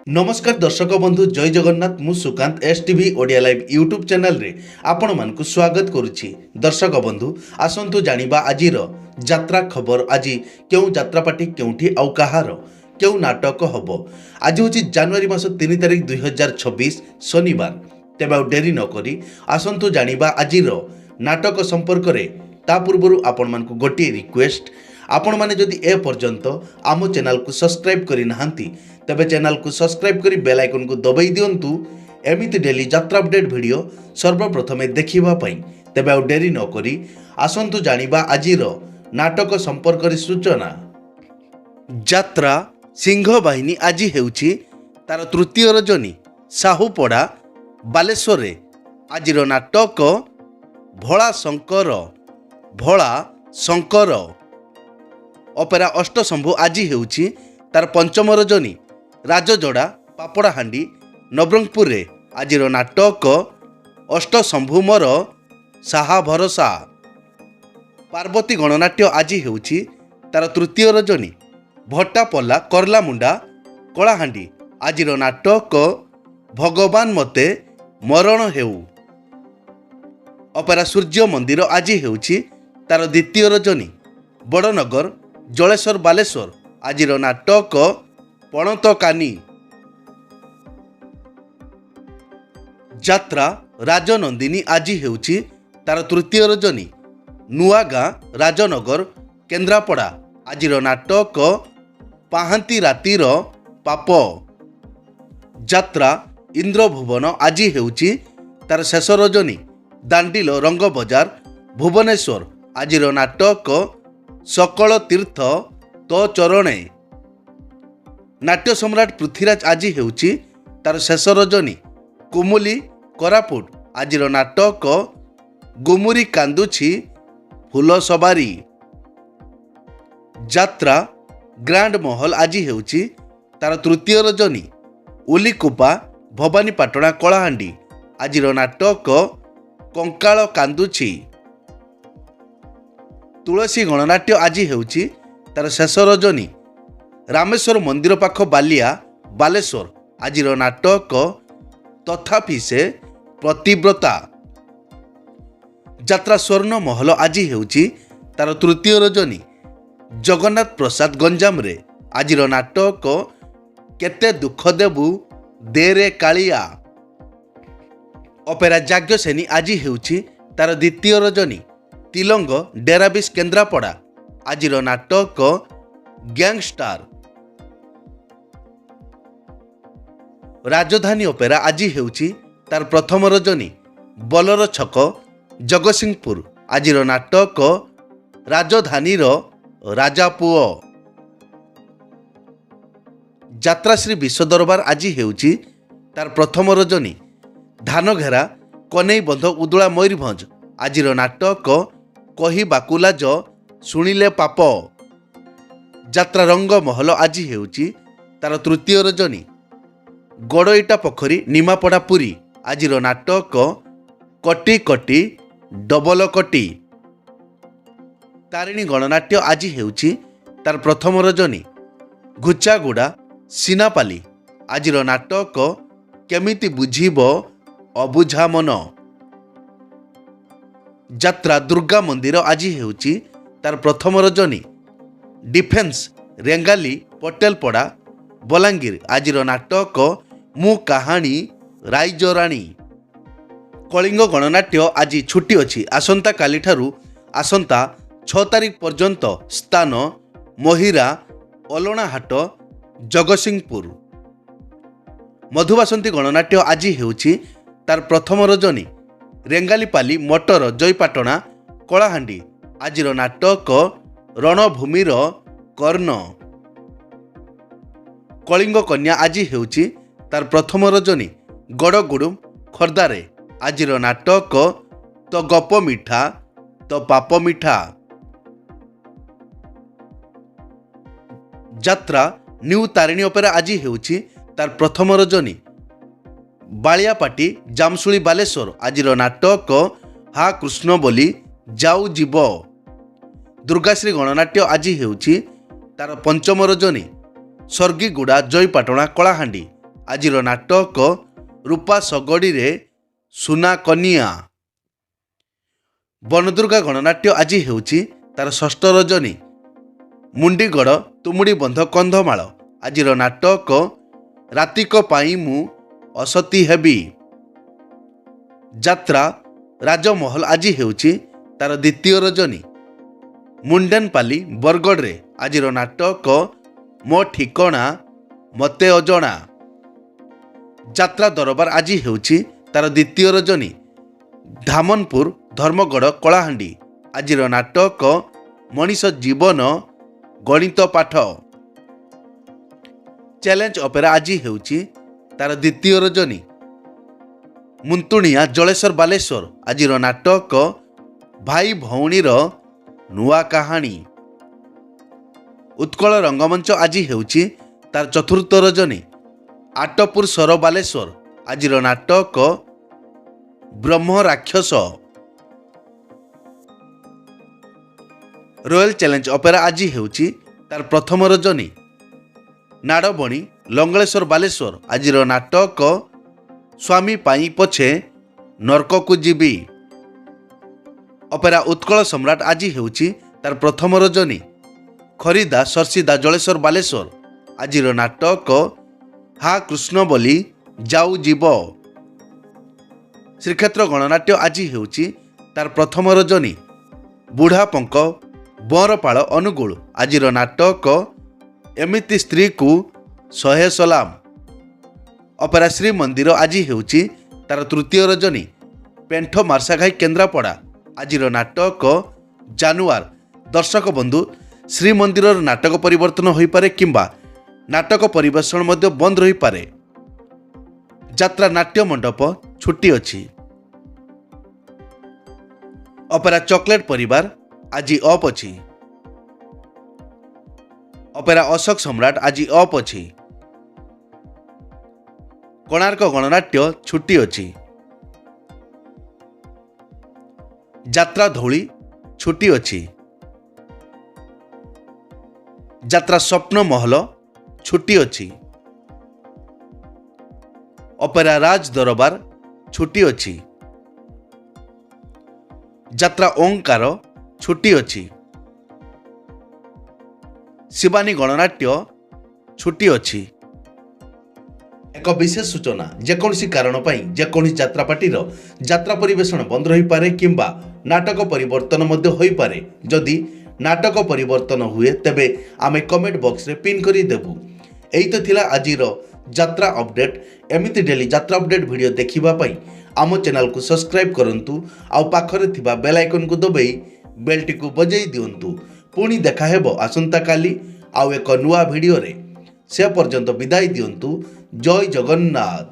नमस्कार दर्शक बंधु जय जगन्नाथ मु Sukant STV Odia live YouTube channel रे आपण मानकु स्वागत करुछि। दर्शक बंधु आसंतु जानिबा आजिर यात्रा खबर। आज केउ यात्रा पार्टी केउठी आउ कहार केउ नाटक हबो। आज होछि जनवरी मास 3 तारिख 2026 शनिवार। तेबे आउ डेरी न करी आसंतु जानिबा आजिर नाटक संपर्क रे। ता पूर्वरु आपण मानकु गोटे रिक्वेस्ट, आपण माने जदि ए पर्यंत आम चैनल को सब्सक्राइब करि नाहंती तबे चैनल को सब्सक्राइब करी बेल आइकन को दबाई दियंतु एमिति डेली यात्रा अपडेट वीडियो सर्वप्रथमे देखिबा पई। तबे आउ डेरी न करी आसंतु जानिबा आजिर नाटक संपर्क रे सूचना। यात्रा सिंह बाहिनी आज हेउछि तार तृतीय रजनी साहुपड़ा बालेश्वर रे। आजिर नाटक भोला शंकर अपेरा अष्टशंभु आज हेउछि तार पंचम रजनी राजजोड़ा पापड़ाहांडी नवरंगपुर रे। आजिर नाटक अष्टशंभु मोर साहा भरोसा। पार्वती गणनाट्य आज हेउछि तार तृतीय रजनी भट्टापल्ला करलामुंडा कलाहांडी। आजिर नाटक भगवान मते मरण हेउ। अपेरा सूर्य मंदिर आज हेउछि तार द्वितीय रजनी बड़नगर जलेश्वर बालेश्वर। आजिर नाटक पणतकानी। यात्रा राजनंदिनी आज हेउछि तार तृतीय रजनी नुआगाँ राजनगर केन्द्रापड़ा। आजिर नाटक पाहांती रातिर पाप। यात्रा इंद्रभुवन आज हेउछि तार शेष रजनी दांडिलो रंग बजार भुवनेश्वर। आजिर नाटक सकल तीर्थ तो चरणे। नाट्य सम्राट पृथ्वीराज आज हेउछि तार शेष रजनी कुमुली कोरापुट। आजिर नाटक गुमुरी कांदुछि फूल सवारी। यात्रा ग्रांड महल आज हेउछि तार तृतीय रजनी उलीकुपा भवानीपाटଣା कलाहांडी। आजिर नाटक कंकाल कांदुछि। तुलसी गणनाट्य आज हेउछि तार शेष रजनी रामेश्वर मंदिर पाख बालिया बालेश्वर। आजिर नाटक तथापि से प्रतिव्रता। यात्रा स्वर्ण महल आज हेउछि तार तृतीय रजनी जगन्नाथ प्रसाद गंजाम रे। आजिर नाटक केते दुख देबु देरे कालिया। अपेरा जाग्यसेनी आज हेउछि तार द्वितीय रजनी तिलंग डेराबिस केन्द्रापड़ा। आजिर नाटक गैंगस्टार। राजधानी अपेरा आज हेउछि तार प्रथम रजनी बलर छक जगतसिंहपुर। आजिर नाटक राजधानी राजापुओ। यात्रा श्री विश्व दरबार आज हेउछि तार प्रथम रजनी धानघेरा कनेई बंध उदुला मयूरभंज। आजिर नाटक कहिबाकु लाज शुणिले पाप। यात्रा रंग महल आज हेउछि तार तृतीय रजनी गड़ईटा पोखरी निमापड़ा पुरी। आजिर नाटक कटी कटी डबल कटी। तारिणी गणनाट्य आज हेउछि तार प्रथम रजनी घुचागुड़ा सीनापाली। आजिर नाटक केमिति बुझिब अबुझा मन। यात्रा दुर्गा मंदिर आज हेउछि तार प्रथम रजनी डिफेन्स रेंगाली पटेलपड़ा बलांगीर। आजिर नाटक मु कहानी राइजराणी। कलिंग गणनाट्य आज छुट्टी अछि। आसंता काली ठारू आसंता 6 तारिख पर्यंत स्थान महिरा अलणाहाट जगतसिंहपुर। मधुबासंती गणनाट्य आज हेउछि तार प्रथम रजनी रेंगालीपाली मटर जयपाटଣା कलाहांडी। आजिर नाटक रणभूमिर कर्ण। कलिंग कन्या आज हेउछि तार प्रथम रजनी गड़गुडुम खोर्धारे। आजिर नाटक तो गप मिठा तो पाप मिठा। यात्रा न्यू तारिणी अपेरा आज हेउछि तार प्रथम रजनी बालियापाटी जामसुली बालेश्वर। आजिर नाटक हा कृष्ण बोली जाऊ जीव। दुर्गाश्री गणनाट्य आज हेउछि तार पंचम रजनी स्वर्गीगुड़ा जयपाटଣା कलाहांडी। ଆଜିର ନାଟକ ରୂପା ଶଗଡ଼ିରେ ସୁନା କନିଆ। ବନଦୁର୍ଗା ଗଣନାଟ୍ୟ ଆଜି ହେଉଛି ତାର ଷଷ୍ଠ ରଜନୀ। ମୁଣ୍ଡିଗଡ଼ ତୁମୁଡ଼ି ବନ୍ଧ କନ୍ଧମାଳ ଆଜିର ନାଟକ ରାତିକ ପାଇଁ ମୁଁ ଅସତୀ ହେବି। ଯାତ୍ରା ରାଜମହଲ ଆଜି ହେଉଛି ତାର ଦ୍ୱିତୀୟ ରଜନୀ। ମୁଣ୍ଡେନପାଲି ବରଗଡ଼ରେ ଆଜିର ନାଟକ ମୋ ଠିକଣା ମୋତେ ଅଜଣା। ଯାତ୍ରା ଦରବାର ଆଜି ହେଉଛି ତାର ଦ୍ୱିତୀୟ ରଜନୀ। ଧାମନପୁର ଧର୍ମଗଡ଼ କଳାହାଣ୍ଡି ଆଜିର ନାଟକ ମଣିଷ ଜୀବନ ଗଣିତ ପାଠ। ଚ୍ୟାଲେଞ୍ଜ ଅପେରା ଆଜି ହେଉଛି ତାର ଦ୍ୱିତୀୟ ରଜନୀ। ମୁନ୍ତୁଣିଆ ଜଳେଶ୍ୱର ବାଲେଶ୍ୱର ଆଜିର ନାଟକ ଭାଇ ଭଉଣୀର ନୂଆ କାହାଣୀ। ଉତ୍କଳ ରଙ୍ଗମଞ୍ଚ ଆଜି ହେଉଛି ତାର ଚତୁର୍ଥ ରଜନୀ। ଆଟପୁର ସର ବାଲେଶ୍ୱର ଆଜିର ନାଟକ ବ୍ରହ୍ମ ରାକ୍ଷସ। ରୟାଲ ଚ୍ୟାଲେଞ୍ଜ ଅପେରା ଆଜି ହେଉଛି ତାର ପ୍ରଥମ ରଜନୀ। ନାଡ଼ବଣୀ ଲଙ୍ଗଳେଶ୍ୱର ବାଲେଶ୍ୱର ଆଜିର ନାଟକ ସ୍ୱାମୀ ପାଇଁ ପଛେ ନର୍କକୁ ଯିବି। ଅପେରା ଉତ୍କଳ ସମ୍ରାଟ ଆଜି ହେଉଛି ତାର ପ୍ରଥମ ରଜନୀ। ଖରିଦା ସର୍ସିଦା ଜଳେଶ୍ୱର ବାଲେଶ୍ୱର ଆଜିର ନାଟକ ହା କୃଷ୍ଣ ବୋଲି ଯାଉ ଯିବ। ଶ୍ରୀକ୍ଷେତ୍ର ଗଣନାଟ୍ୟ ଆଜି ହେଉଛି ତାର ପ୍ରଥମ ରଜନୀ। ବୁଢ଼ାପଙ୍କ ବଁରପାଳ ଅନୁଗୁଳ ଆଜିର ନାଟକ ଏମିତି ସ୍ତ୍ରୀକୁ ଶହେ ସଲାମ। ଅପେରା ଶ୍ରୀମନ୍ଦିର ଆଜି ହେଉଛି ତାର ତୃତୀୟ ରଜନୀ। ପେଣ୍ଠ ମାର୍ଶାଘାଇ କେନ୍ଦ୍ରାପଡ଼ା ଆଜିର ନାଟକ ଜାନୁଆର। ଦର୍ଶକ ବନ୍ଧୁ, ଶ୍ରୀମନ୍ଦିରର ନାଟକ ପରିବର୍ତ୍ତନ ହୋଇପାରେ କିମ୍ବା ନାଟକ ପରିବେଷଣ ମଧ୍ୟ ବନ୍ଦ ରହିପାରେ। ଯାତ୍ରା ନାଟ୍ୟ ମଣ୍ଡପ ଛୁଟି ଅଛି। ଅପେରା ଚକୋଲେଟ ପରିବାର ଆଜି ଅଫ୍ ଅଛି। ଅପେରା ଅଶୋକ ସମ୍ରାଟ ଆଜି ଅଫ୍ ଅଛି। କୋଣାର୍କ ଗଣନାଟ୍ୟ ଛୁଟି ଅଛି। ଯାତ୍ରା ଧଉଳି ଛୁଟି ଅଛି। ଯାତ୍ରା ସ୍ୱପ୍ନ ମହଲ ଛୁଟି ଅଛି। ଅପେରା ରାଜ ଦରବାର ଛୁଟି ଅଛି। ଯାତ୍ରା ଓଙ୍କାର ଛୁଟି ଅଛି। ଶିବାନୀ ଗଣନାଟ୍ୟ ଛୁଟି ଅଛି। ଏକ ବିଶେଷ ସୂଚନା, ଯେକୌଣସି କାରଣ ପାଇଁ ଯେକୌଣସି ଯାତ୍ରାପାର୍ଟିର ଯାତ୍ରା ପରିବେଷଣ ବନ୍ଦ ରହିପାରେ କିମ୍ବା ନାଟକ ପରିବର୍ତ୍ତନ ମଧ୍ୟ ହୋଇପାରେ। ଯଦି ନାଟକ ପରିବର୍ତ୍ତନ ହୁଏ ତେବେ ଆମେ କମେଣ୍ଟ ବକ୍ସରେ ପିନ୍ କରି ଦେବୁ। ଏଇ ତ ଥିଲା ଆଜିର ଯାତ୍ରା ଅପଡେଟ୍। ଏମିତି ଡେଲି ଯାତ୍ରା ଅପଡେଟ୍ ଭିଡ଼ିଓ ଦେଖିବା ପାଇଁ ଆମ ଚ୍ୟାନେଲକୁ ସବସ୍କ୍ରାଇବ୍ କରନ୍ତୁ ଆଉ ପାଖରେ ଥିବା ବେଲ୍ ଆଇକନ୍କୁ ଦବାଇ ବେଲ୍ଟିକୁ ବଜାଇ ଦିଅନ୍ତୁ। ପୁଣି ଦେଖା ହେବ ଆସନ୍ତାକାଲି ଆଉ ଏକ ନୂଆ ଭିଡ଼ିଓରେ। ସେ ପର୍ଯ୍ୟନ୍ତ ବିଦାୟ ଦିଅନ୍ତୁ। ଜୟ ଜଗନ୍ନାଥ।